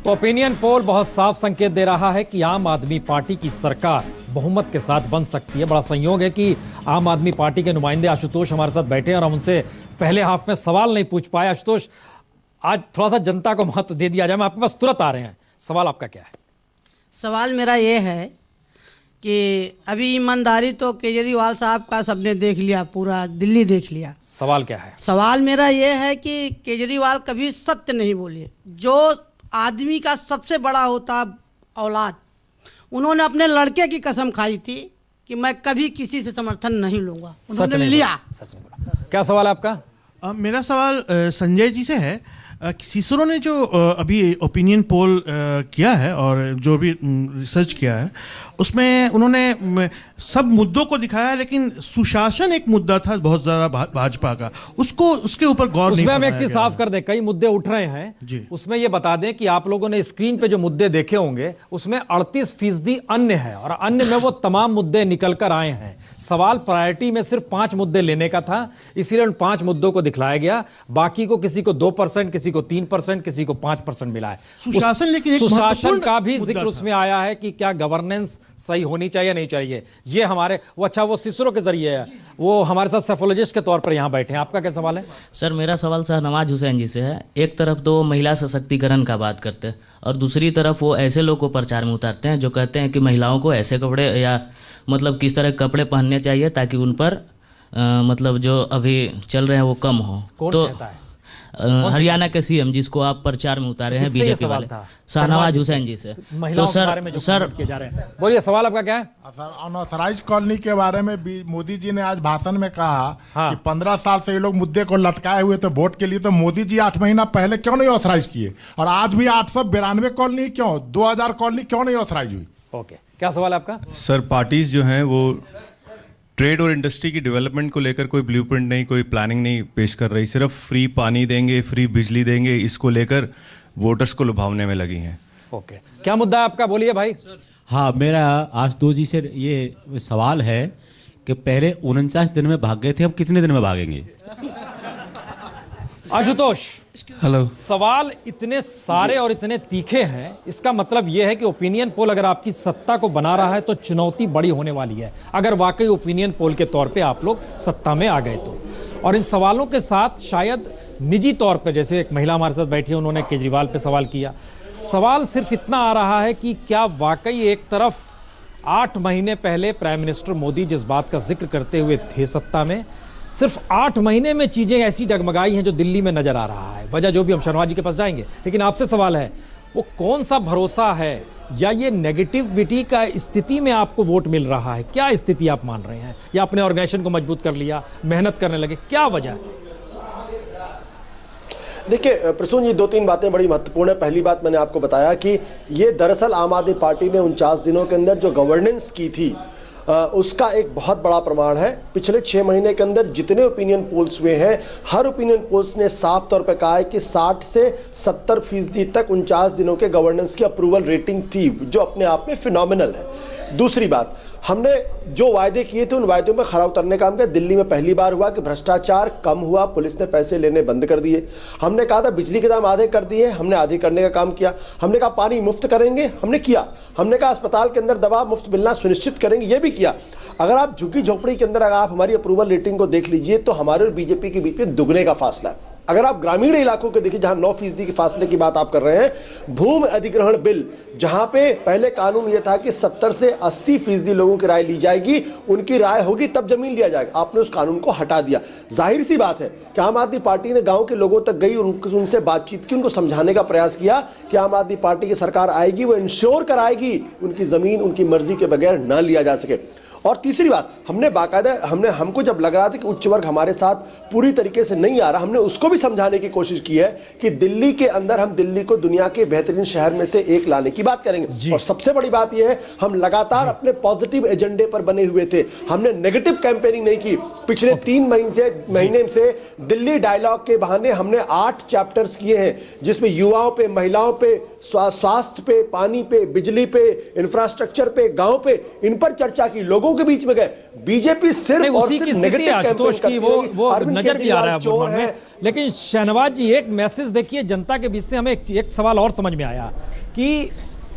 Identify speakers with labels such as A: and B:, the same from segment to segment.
A: तो opinion poll बहुत साफ संकेत दे रहा है कि आम आदमी पार्टी की सरकार बहुमत के साथ बन सकती है। बड़ा संयोग है कि आम आदमी पार्टी के नुमाइंदे आशुतोष हमारे साथ बैठे हैं और हम उनसे पहले हाफ में सवाल नहीं पूछ पाए। आशुतोष, आज थोड़ा सा जनता को महत्व दे दिया जाए। मैं आपके पास तुरंत आ रहे हैं, सवाल आपका क्या है?
B: सवाल मेरा ये है कि अभी ईमानदारी तो केजरीवाल साहब का सबने देख लिया, पूरा दिल्ली देख लिया।
A: सवाल क्या है?
B: सवाल मेरा ये है कि केजरीवाल कभी सत्य नहीं बोले। जो आदमी का सबसे बड़ा होता औलाद, उन्होंने अपने लड़के की कसम खाई थी कि मैं कभी किसी से समर्थन नहीं लूंगा, उन्होंने लिया।
A: सच नहीं बोला। क्या सवाल है आपका?
C: मेरा सवाल संजय जी से है। सीसरो ने जो अभी ओपिनियन पोल किया है और जो भी रिसर्च किया है, उसमें उन्होंने सब मुद्दों को दिखाया, लेकिन सुशासन एक मुद्दा था बहुत ज़्यादा भाजपा का, उसके ऊपर गौर नहीं।
A: उसमें हम एक चीज साफ कर दें, कई मुद्दे उठ रहे हैं
C: जी।
A: उसमें ये बता दें कि आप लोगों ने स्क्रीन पे जो मुद्दे देखे होंगे उसमें 38% अन्य है और अन्य में वो तमाम मुद्दे निकल कर आए हैं। सवाल प्रायोरिटी में सिर्फ 5 मुद्दे लेने का था, इसीलिए उन 5 मुद्दों को दिखलाया गया। बाकी को किसी को 2%, किसी को 3%, किसी को 5% मिला है।
C: सुशासन, लेकिन
A: सुशासन का भी जिक्र उसमें आया है कि क्या गवर्नेंस सही होनी चाहिए नहीं चाहिए। ये हमारे वो सिसरो के जरिए है, वो हमारे साथ सेफोलॉजिस्ट के तौर पर यहां बैठे हैं। आपका क्या सवाल है?
D: सर, मेरा सवाल शाहनवाज हुसैन जी से है। एक तरफ तो महिला सशक्तिकरण का बात करते हैं और दूसरी तरफ वो ऐसे लोग को प्रचार में उतारते हैं जो कहते हैं कि महिलाओं को ऐसे कपड़े या मतलब किस तरह कपड़े पहनने चाहिए ताकि उन पर मतलब जो अभी चल रहे हैं वो कम हो।
A: कौन
D: तो
A: कहता है?
D: हरियाणा के सीएम जिसको आप प्रचार में उतारे हैं बीजेपी वाले, शाहनवाज हुसैन जी से। तो सर
A: बोलिए, सवाल आपका क्या है?
E: सर, अनऑथराइज कॉलोनी के बारे में मोदी जी ने आज भाषण में कहा कि 15 साल से ये लोग मुद्दे को लटकाए हुए थे वोट के लिए, तो मोदी जी 8 महीना पहले क्यों नहीं ऑथराइज किए? और आज भी 892 कॉलोनी क्यों, 2000 कॉलोनी क्यों नहीं ऑथराइज हुई?
A: ओके, क्या सवाल है आपका?
F: सर, पार्टीज जो हैं वो ट्रेड और इंडस्ट्री की डेवलपमेंट को लेकर कोई ब्लूप्रिंट नहीं, कोई प्लानिंग नहीं पेश कर रही। सिर्फ फ्री पानी देंगे, फ्री बिजली देंगे, इसको लेकर वोटर्स को लुभावने में लगी हैं।
A: ओके, क्या मुद्दा है आपका? बोलिए भाई।
G: हाँ, मेरा आशुतोष जी से ये सवाल है कि पहले 49 दिन में भाग गए थे, अब कितने दिन में भागेंगे?
A: आशुतोष,
H: हेलो।
A: सवाल इतने सारे और इतने तीखे हैं, इसका मतलब यह है कि ओपिनियन पोल अगर आपकी सत्ता को बना रहा है तो चुनौती बड़ी होने वाली है, अगर वाकई ओपिनियन पोल के तौर पे आप लोग सत्ता में आ गए तो। और इन सवालों के साथ शायद निजी तौर पे, जैसे एक महिला हमारे साथ बैठी है, उन्होंने केजरीवाल पे सवाल किया। सवाल सिर्फ इतना आ रहा है कि क्या वाकई एक तरफ 8 महीने पहले प्राइम मिनिस्टर मोदी जिस बात का जिक्र करते हुए थे सत्ता में, सिर्फ 8 महीने में चीजें ऐसी डगमगाई हैं जो दिल्ली में नजर आ रहा है। वजह जो भी, हम शर्मा जी के पास जाएंगे, लेकिन आपसे सवाल है वो कौन सा भरोसा है, या ये नेगेटिविटी का स्थिति में आपको वोट मिल रहा है? क्या स्थिति आप मान रहे हैं, या अपने ऑर्गेनाइजेशन को मजबूत कर लिया, मेहनत करने लगे, क्या वजह है?
I: देखिए प्रसून, ये 2-3 बातें बड़ी महत्वपूर्ण है। पहली बात मैंने आपको बताया कि ये दरअसल आम आदमी पार्टी ने 49 दिनों के अंदर जो गवर्नेंस की थी उसका एक बहुत बड़ा प्रमाण है। पिछले 6 महीने के अंदर जितने ओपिनियन पोल्स हुए हैं, हर ओपिनियन पोल्स ने साफ तौर पर कहा है कि 60 से 70% तक 49 दिनों के गवर्नेंस की अप्रूवल रेटिंग थी, जो अपने आप में फिनोमिनल है। दूसरी बात, हमने जो वायदे किए थे उन वायदों में खरा उतरने का काम किया। दिल्ली में पहली बार हुआ कि भ्रष्टाचार कम हुआ, पुलिस ने पैसे लेने बंद कर दिए। हमने कहा था बिजली के दाम आधे कर दिए, हमने आधे करने का काम किया। हमने कहा पानी मुफ्त करेंगे, हमने किया। हमने कहा अस्पताल के अंदर दवा मुफ्त मिलना सुनिश्चित करेंगे, ये भी किया। अगर आप झुग्गी झोपड़ी के अंदर अगर आप हमारी अप्रूवल रेटिंग को देख लीजिए तो हमारे और बीजेपी के बीच में दुगने का फासला है। अगर आप ग्रामीण इलाकों के देखिए, जहां 9% के फासले की बात आप कर रहे हैं, भूमि अधिग्रहण बिल, जहां पे पहले कानून यह था कि 70 से 80% लोगों की राय ली जाएगी, उनकी राय होगी तब जमीन लिया जाएगा, आपने उस कानून को हटा दिया। जाहिर सी बात है कि आम आदमी पार्टी ने गांव के लोगों तक गई, उनसे बातचीत की, उनको समझाने का प्रयास किया कि आम आदमी पार्टी की सरकार आएगी, वो इंश्योर कराएगी उनकी जमीन उनकी मर्जी के बगैर ना लिया जा सके। और तीसरी बात, हमने बाकायदा हमको जब लग रहा था कि उच्च वर्ग हमारे साथ पूरी तरीके से नहीं आ रहा, हमने उसको भी समझाने की कोशिश की है कि दिल्ली के अंदर हम दिल्ली को दुनिया के बेहतरीन शहर में से एक लाने की बात करेंगे। और सबसे बड़ी बात यह है, हम लगातार अपने पॉजिटिव एजेंडे पर बने हुए थे, हमने नेगेटिव कैंपेनिंग नहीं की। पिछले 3 महीने से दिल्ली डायलॉग के बहाने हमने 8 चैप्टर्स किए हैं, जिसमें युवाओं पे, महिलाओं पे, स्वास्थ्य पे, पानी पे, बिजली पे, इंफ्रास्ट्रक्चर पे, गांव पे, इन पर चर्चा की, लोगों लोगों के बीच में गए। बीजेपी सिर्फ
A: नहीं,
I: और
A: उसी
I: सिर्फ
A: की स्थिति
I: नेगेटिव
A: आशुतोष
I: कैंपेन
A: की
I: करती है।
A: वो
I: अरविंद
A: नजर भी आ रहा है
I: केजरीवाल चोर
A: बुरहान में। लेकिन शहनवाज जी, एक मैसेज देखिए जनता के बीच से हमें एक सवाल और समझ में आया कि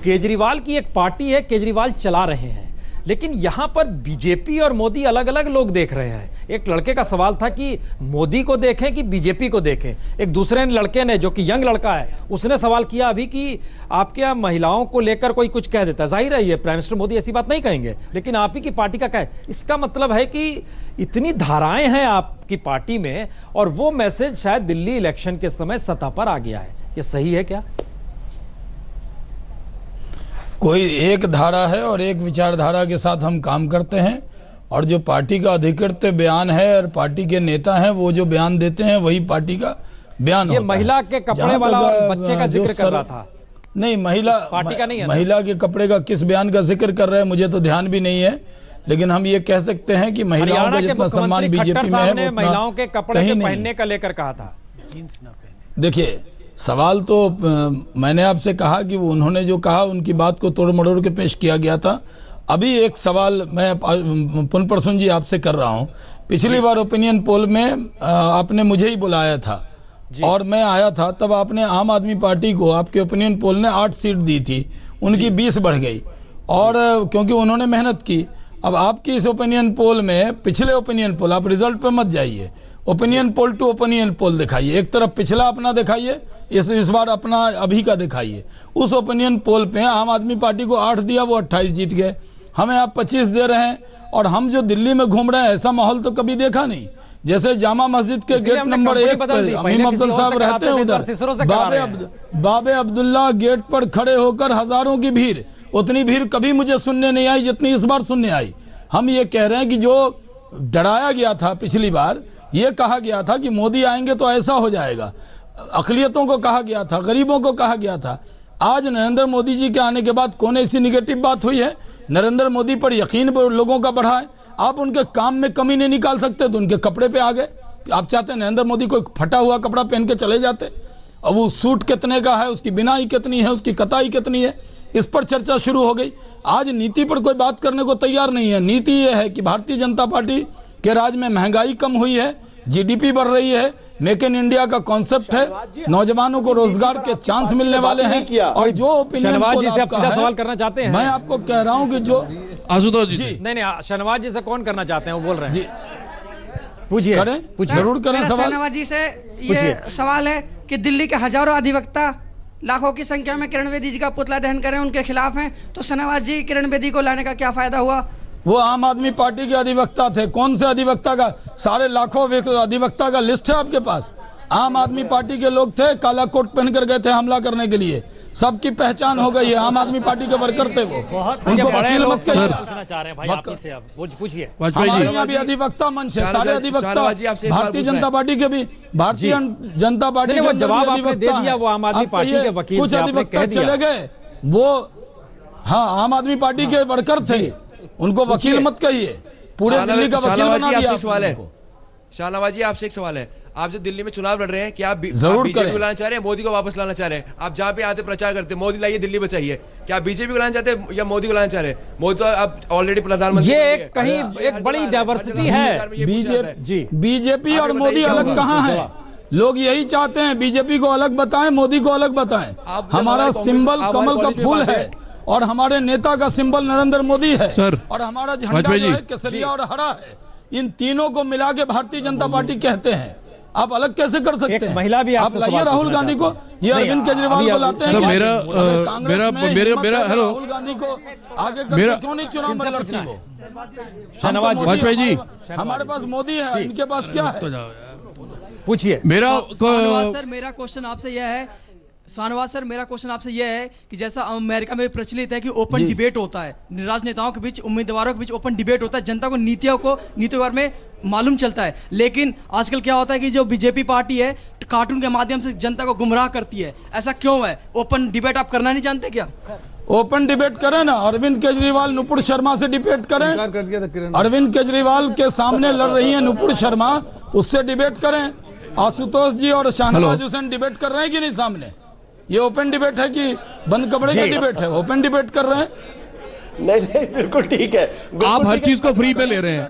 A: केजरीवाल की एक पार्टी है, केजरीवाल चला रहे हैं, लेकिन यहां पर बीजेपी और मोदी अलग अलग लोग देख रहे हैं। एक लड़के का सवाल था कि मोदी को देखें कि बीजेपी को देखें। एक दूसरे लड़के ने, जो कि यंग लड़का है, उसने सवाल किया अभी कि आपके यहाँ महिलाओं को लेकर कोई कुछ कह देता है। जाहिर है ये प्राइम मिनिस्टर मोदी ऐसी बात नहीं कहेंगे, लेकिन आप ही की पार्टी का क्या है? इसका मतलब है कि इतनी धाराएं हैं आपकी पार्टी में और वो मैसेज शायद दिल्ली इलेक्शन के समय सतह पर आ गया है। ये सही है क्या?
H: कोई एक धारा है और एक विचारधारा के साथ हम काम करते हैं, और जो पार्टी का अधिकृत बयान है और पार्टी के नेता हैं वो जो बयान देते हैं वही पार्टी का बयान
A: ये
H: होता है।
A: महिला के कपड़े
H: जहाँ
A: वाला
H: तक,
A: और बच्चे का
H: जो
A: जिक्र कर रहा था।
H: नहीं, महिला
A: पार्टी का नहीं है ना?
H: महिला के कपड़े का किस बयान का जिक्र कर रहे हैं मुझे तो ध्यान भी नहीं है, लेकिन हम ये कह सकते हैं कि महिलाओं
A: हरियाणा
H: का
A: के
H: जितना सम्मान
A: मुख्यमंत्री
H: बीजेपी
A: खट्टर
H: में
A: साहब ने
H: है वो
A: महिलाओं के कपड़े के
H: कहीं नहीं।
A: पहनने का लेकर कहा था।
H: देखिए, सवाल तो मैंने आपसे कहा कि वो उन्होंने जो कहा उनकी बात को तोड़ मरोड़ के पेश किया गया था। अभी एक सवाल मैं पुन प्रसून जी आपसे कर रहा हूं। पिछली बार ओपिनियन पोल में आपने मुझे ही बुलाया था और मैं आया था, तब आपने आम आदमी पार्टी को, आपके ओपिनियन पोल ने 8 सीट दी थी, उनकी 20 बढ़ गई, और क्योंकि उन्होंने मेहनत की। अब आपकी इस ओपिनियन पोल में, पिछले ओपिनियन पोल, आप रिजल्ट पे मत जाइए, opinion poll to opinion poll दिखाइए। एक तरफ पिछला अपना दिखाइए, इस बार अपना अभी का दिखाइए। उस ओपिनियन पोल पे आम आदमी पार्टी को 8 दिया, वो 28 जीत गए। हमें आप 25 दे रहे हैं, और हम जो दिल्ली में घूम रहे हैं ऐसा माहौल तो कभी देखा नहीं। जैसे जामा मस्जिद के गेट नंबर 1 पर अमीम अब्दुल साहब रहते हैं, उधर बाबे अब्दुल्ला गेट पर खड़े होकर हजारों की भीड़, उतनी भीड़ कभी मुझे सुनने नहीं आई जितनी इस बार सुनने आई। हम ये कह रहे हैं कि जो डराया गया था पिछली बार, ये कहा गया था कि मोदी आएंगे तो ऐसा हो जाएगा, अक़लियतों को कहा गया था, गरीबों को कहा गया था। आज नरेंद्र मोदी जी के आने के बाद कौन ऐसी निगेटिव बात हुई है? नरेंद्र मोदी पर यकीन लोगों का बढ़ा है। आप उनके काम में कमी नहीं निकाल सकते तो उनके कपड़े पे आ गए। आप चाहते हैं नरेंद्र मोदी को फटा हुआ कपड़ा पहन के चले जाते, अब वो सूट कितने का है, उसकी बिनाई कितनी है, उसकी कताई कितनी है, इस पर चर्चा शुरू हो गई। आज नीति पर कोई बात करने को तैयार नहीं है। नीति ये है कि भारतीय जनता पार्टी के राज में महंगाई कम हुई है, जीडीपी बढ़ रही है, मेक इन इंडिया का कॉन्सेप्ट है, नौजवानों को रोजगार के चांस मिलने वाले हैं। और जो ओपिनियन
A: शहनवाज जी से आप सीधा सवाल करना चाहते हैं?
H: मैं आपको कह रहा हूं कि जो
C: आशुतोष जी,
A: नहीं, शहनवाज जी से कौन करना चाहते हैं? वो बोल रहे हैं, पूछिए।
H: करें, जरूर करें सवाल।
J: शहनवाज जी से ये सवाल है कि दिल्ली के हजारों अधिवक्ता, लाखों की संख्या में किरण बेदी जी का पुतला दहन करें, उनके खिलाफ हैं, तो शहनवाज जी किरण बेदी को लाने का क्या फायदा हुआ?
H: वो आम आदमी पार्टी के अधिवक्ता थे। कौन से अधिवक्ता का? सारे लाखों अधिवक्ता का लिस्ट है आपके पास। आम आदमी पार्टी के लोग थे, काला कोट पहनकर गए थे हमला करने के लिए, सबकी पहचान हो गई है। आम आदमी पार्टी के वर्कर थे वो। उनको वकील मत कहिए।
A: पूछना चाह रहे हैं भाई आप ही से, अब पूछिए।
H: हमारे यहाँ भी अधिवक्ता मंच है, सारे अधिवक्ता भारतीय जनता पार्टी के भी, भारतीय जनता पार्टी
A: वो जवाब आपने दे दिया, वो आम आदमी पार्टी के वकील
H: कुछ
A: थे, आपने
H: अधिवक्ता
A: कह दिया।
H: चले गए, वो हाँ आम आदमी पार्टी के वर्कर थे, उनको वकील मत कहिए। पूरे दिल्ली का वकील बना दिया आपने।
K: शाहनवाज जी आपसे एक सवाल है, आप जो दिल्ली में चुनाव लड़ रहे हैं, क्या आप
H: जरूर
K: बीजेपी को लाना चाह रहे हैं, मोदी को वापस लाना चाह रहे हैं? आप जहां पे आते प्रचार करते हैं मोदी लाइए दिल्ली बचाइए, क्या आप बीजेपी को लाना चाहते हैं या मोदी को लाना चाह रहे हैं? मोदी तो आप ऑलरेडी प्रधानमंत्री,
A: ये कहीं एक बड़ी डाइवर्सिटी है।
H: बीजेपी और मोदी अलग कहाँ है? लोग यही चाहते हैं बीजेपी को अलग बताएं, मोदी को अलग बताएं। हमारा सिंबल कमल का फूल है और हमारे नेता का सिंबल नरेंद्र मोदी है सर, और हमारा झंडा जो है केसरिया और हरा है। इन तीनों को मिला के भारतीय जनता पार्टी कहते हैं। आप अलग कैसे कर सकते हैं?
A: महिला भी
H: आप लाइए राहुल गांधी को, ये अरविंद केजरीवाल को लाते हैं।
C: सर मेरा हेलो,
H: राहुल गांधी को आगे करके क्यों नहीं चुनाव में लड़ती हो?
A: शहनवाज
C: वाजपेयी जी,
H: हमारे पास मोदी है, इनके पास क्या है?
A: पूछिए।
J: सर मेरा क्वेश्चन आपसे यह है, शाहनवाज सर मेरा क्वेश्चन आपसे यह है कि जैसा अमेरिका में प्रचलित है कि ओपन डिबेट होता है, राजनेताओं के बीच, उम्मीदवारों के बीच ओपन डिबेट होता है, जनता को नीतियों के बारे में मालूम चलता है। लेकिन आजकल क्या होता है कि जो बीजेपी पार्टी है कार्टून के माध्यम से जनता को गुमराह करती है, ऐसा क्यों है? ओपन डिबेट आप करना नहीं जानते क्या?
H: ओपन डिबेट करें ना, अरविंद केजरीवाल नुपुर शर्मा से डिबेट करें। अरविंद केजरीवाल के सामने लड़ रही है नुपुर शर्मा, उससे डिबेट करें। आशुतोष जी और शाहनवाज हुसैन डिबेट कर रहे हैं कि नहीं सामने? ये ओपन डिबेट है कि बंद कपड़े का डिबेट है? ओपन डिबेट कर रहे हैं।
I: नहीं बिल्कुल ठीक है, बिल्कुल
L: आप हर
I: ठीक है।
L: चीज को फ्री पे ले रहे हैं,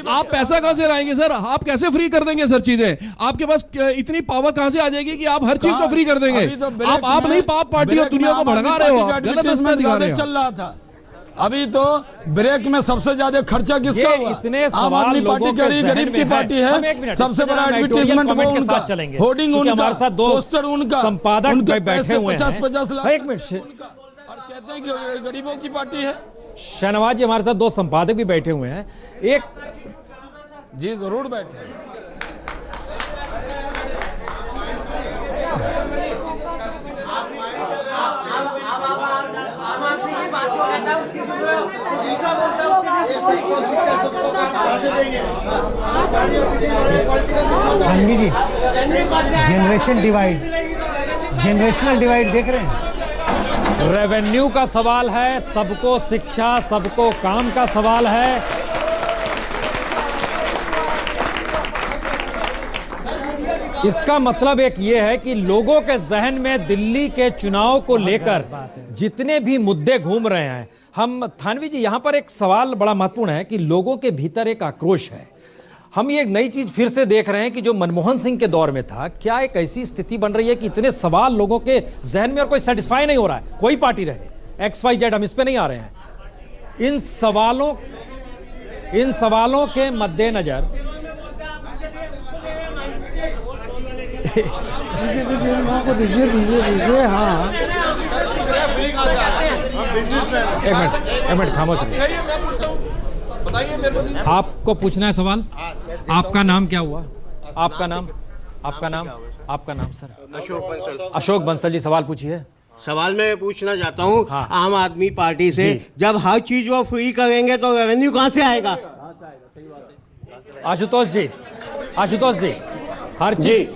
L: आप पैसा कहां से लाएंगे सर? आप कैसे फ्री कर देंगे सर चीजें? आपके पास इतनी पावर कहां से आ जाएगी कि आप हर चीज को फ्री कर देंगे? आप नहीं, पाप पार्टी और दुनिया को भड़का रहे हो, आप गलत रास्ता दिखा रहे हो।
H: चल रहा था अभी तो ब्रेक में सबसे ज्यादा खर्चा किसका हुआ?
A: इतने
H: आम
A: सवाल
H: आदमी
A: लोगों
H: पार्टी
A: के
H: गरीब
A: जहन
H: गरीब
A: में
H: की
A: है।
H: पार्टी
A: हम
H: है,
A: एक मिनट,
H: सबसे बड़ा
A: editorial
H: एडवर्टीजमेंट
A: comment
H: वो
A: के
H: उनका,
A: साथ चलेंगे।
H: होर्डिंग
A: क्योंकि
H: उनका,
A: हमारे साथ दो
H: पोस्टर उनका,
A: संपादक
H: उनके
A: बैठे
H: पैसे
A: हुए हैं।
H: 50-50 लाख,
A: एक मिनट,
H: और कहते हैं कि गरीबों की पार्टी है।
A: शहनवाज जी हमारे साथ दो संपादक भी बैठे हुए हैं। एक
H: जी जरूर बैठे।
M: रणवी जी, जनरेशनल डिवाइड देख रहे हैं?
A: रेवेन्यू का सवाल है, सबको शिक्षा, सबको काम का सवाल है। इसका मतलब एक ये है कि लोगों के जहन में दिल्ली के चुनाव को लेकर जितने भी मुद्दे घूम रहे हैं, हम थानवी जी यहां पर एक सवाल बड़ा महत्वपूर्ण है कि लोगों के भीतर एक आक्रोश है। हम ये एक नई चीज फिर से देख रहे हैं कि जो मनमोहन सिंह के दौर में था, क्या एक ऐसी स्थिति बन रही है कि इतने सवाल लोगों के जहन में और कोई सेटिस्फाई नहीं हो रहा है, कोई पार्टी रहे XYZ, हम इस पे नहीं आ रहे हैं। इन सवालों के मद्देनजर
M: दीजिए। हाँ,
A: एक मिनट खामोश रहिए। आपको पूछना है सवाल? आपका नाम क्या हुआ? आपका नाम सर? अशोक बंसल जी, सवाल पूछिए।
N: सवाल मैं पूछना चाहता हूँ
A: हाँ।
N: आम आदमी पार्टी से, जब हर चीज वो फ्री करेंगे तो रेवेन्यू कहाँ से आएगा?
A: आशुतोष जी, हर चीज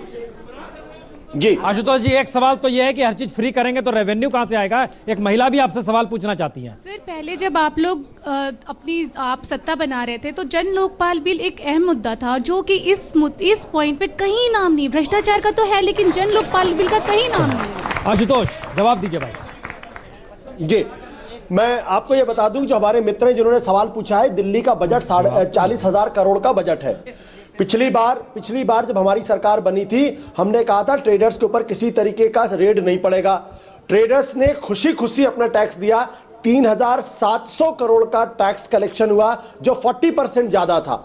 I: जी
A: आशुतोष जी, एक सवाल तो यह है कि हर चीज फ्री करेंगे तो रेवेन्यू कहां से आएगा? एक महिला भी आपसे सवाल पूछना चाहती हैं।
O: सर, पहले जब आप लोग आप सत्ता बना रहे थे तो जन लोकपाल बिल एक अहम मुद्दा था, और जो कि इस पॉइंट पे कहीं नाम नहीं, भ्रष्टाचार का तो है लेकिन जन लोकपाल बिल का कहीं नाम नहीं।
A: आशुतोष, जवाब दीजिए भाई।
I: जी, मैं आपको ये बता दूं, जो हमारे मित्र हैं जिन्होंने सवाल पूछा है, दिल्ली का बजट 40,000 करोड़ का बजट है। पिछली बार जब हमारी सरकार बनी थी, हमने कहा था ट्रेडर्स के ऊपर किसी तरीके का रेड नहीं पड़ेगा। ट्रेडर्स ने खुशी खुशी अपना टैक्स दिया। 3,700 करोड़ का टैक्स कलेक्शन हुआ, जो 40% ज्यादा था।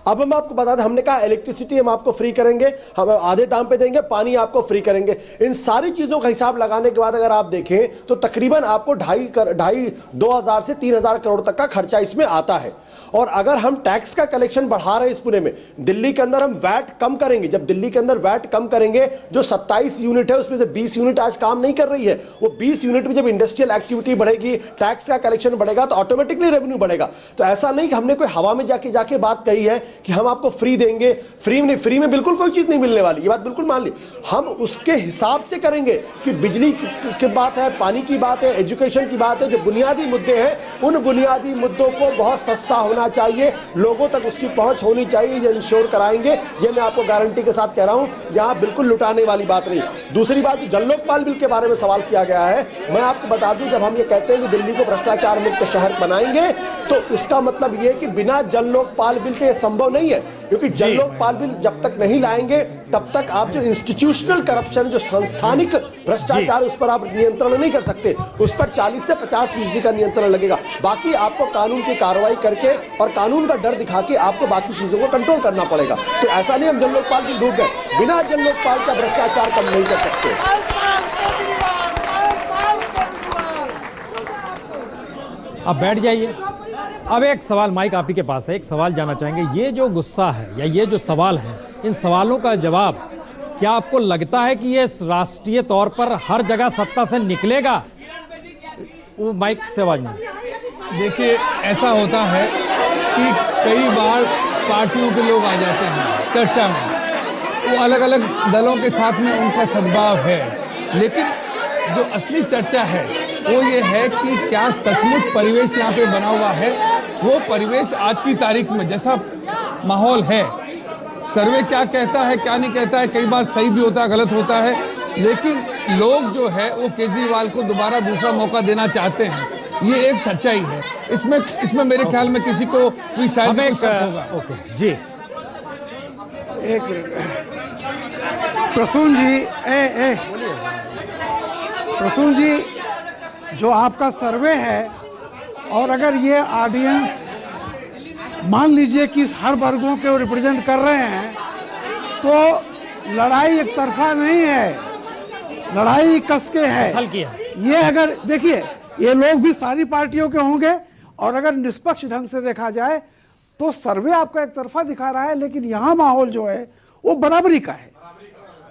I: अब हम आपको बता दें, हमने कहा इलेक्ट्रिसिटी हम आपको फ्री करेंगे, हम आधे दाम पे देंगे, पानी आपको फ्री करेंगे। इन सारी चीजों का हिसाब लगाने के बाद अगर आप देखें तो तकरीबन आपको 2,500 से 3,000 करोड़ तक का खर्चा इसमें आता है। और अगर हम टैक्स का कलेक्शन बढ़ा रहे हैं इस पूरे में, दिल्ली के अंदर हम वैट कम करेंगे। जब दिल्ली के अंदर वैट कम करेंगे, जो 27 यूनिट है उसमें से 20 यूनिट आज काम नहीं कर रही है, वो 20 यूनिट में जब इंडस्ट्रियल एक्टिविटी बढ़ेगी, टैक्स का कलेक्शन बढ़ेगा, तो ऑटोमेटिकली रेवेन्यू बढ़ेगा। तो ऐसा नहीं कि हमने कोई हवा में जाके बात कही है कि हम आपको फ्री देंगे। फ्री में बिल्कुल कोई चीज नहीं मिलने वाली, ये बात बिल्कुल मान ली। हम उसके हिसाब से करेंगे कि बिजली की बात है, पानी की बात है, एजुकेशन की बात है, जो बुनियादी मुद्दे हैं, उन बुनियादी मुद्दों को बहुत सस्ता होना चाहिए, लोगों तक उसकी पहुंच होनी चाहिए, ये इंश्योर कराएंगे। ये मैं आपको गारंटी के साथ कह रहा हूं, यहां बिल्कुल लुटाने वाली बात नहीं। दूसरी बात, जन लोकपाल बिल के बारे में सवाल किया गया है, मैं आपको बता दूं, जब हम ये कहते हैं कि दिल्ली को भ्रष्टाचार मुक्त शहर बनाएंगे, तो उसका मतलब ये कि बिना जन लोकपाल बिल के संभव नहीं है। क्योंकि जन लोकपाल बिल जब तक नहीं लाएंगे, तब तक आप जो इंस्टीट्यूशनल करप्शन, जो संस्थानिक भ्रष्टाचार, उस पर आप नियंत्रण नहीं कर सकते। उस पर 40 से 50% का नियंत्रण लगेगा। बाकी आपको कानून की कार्रवाई करके और कानून का डर दिखा के आपको बाकी चीजों को कंट्रोल करना पड़ेगा। तो ऐसा नहीं हम जन लोकपाल बिल डूब गए, बिना जन लोकपाल का भ्रष्टाचार कम नहीं कर सकते।
A: अब बैठ जाइए। अब एक सवाल, माइक आप ही के पास है, एक सवाल जानना चाहेंगे। ये जो गुस्सा है या ये जो सवाल है, इन सवालों का जवाब क्या आपको लगता है कि ये राष्ट्रीय तौर पर हर जगह सत्ता से निकलेगा? वो माइक से आवाज नहीं।
P: देखिए, ऐसा होता है कि कई बार पार्टियों के लोग आ जाते हैं चर्चा में, वो अलग अलग दलों के साथ में उनका सद्भाव है, लेकिन जो असली चर्चा है वो ये है कि क्या सचमुच परिवेश यहाँ पे बना हुआ है। वो परिवेश आज की तारीख में जैसा माहौल है, सर्वे क्या कहता है क्या नहीं कहता है, कई बार सही भी होता है, गलत होता है, लेकिन लोग जो है वो केजरीवाल को दोबारा दूसरा मौका देना चाहते हैं। ये एक सच्चाई है। इसमें मेरे ख्याल में किसी को भी शायद
A: हमें
P: कुछ शक होगा।
A: ओके जी,
M: एक मिनट प्रसून जी, प्रसून जी, जो आपका सर्वे है और अगर ये ऑडियंस मान लीजिए कि हर वर्गों के रिप्रेजेंट कर रहे हैं तो लड़ाई एक तरफा नहीं है, लड़ाई कस के है। ये अगर देखिए ये लोग भी सारी पार्टियों के होंगे और अगर निष्पक्ष ढंग से देखा जाए तो सर्वे आपका एक तरफा दिखा रहा है, लेकिन यहाँ माहौल जो है वो बराबरी का है,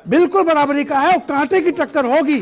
M: बिल्कुल बराबरी का है और कांटे की टक्कर होगी।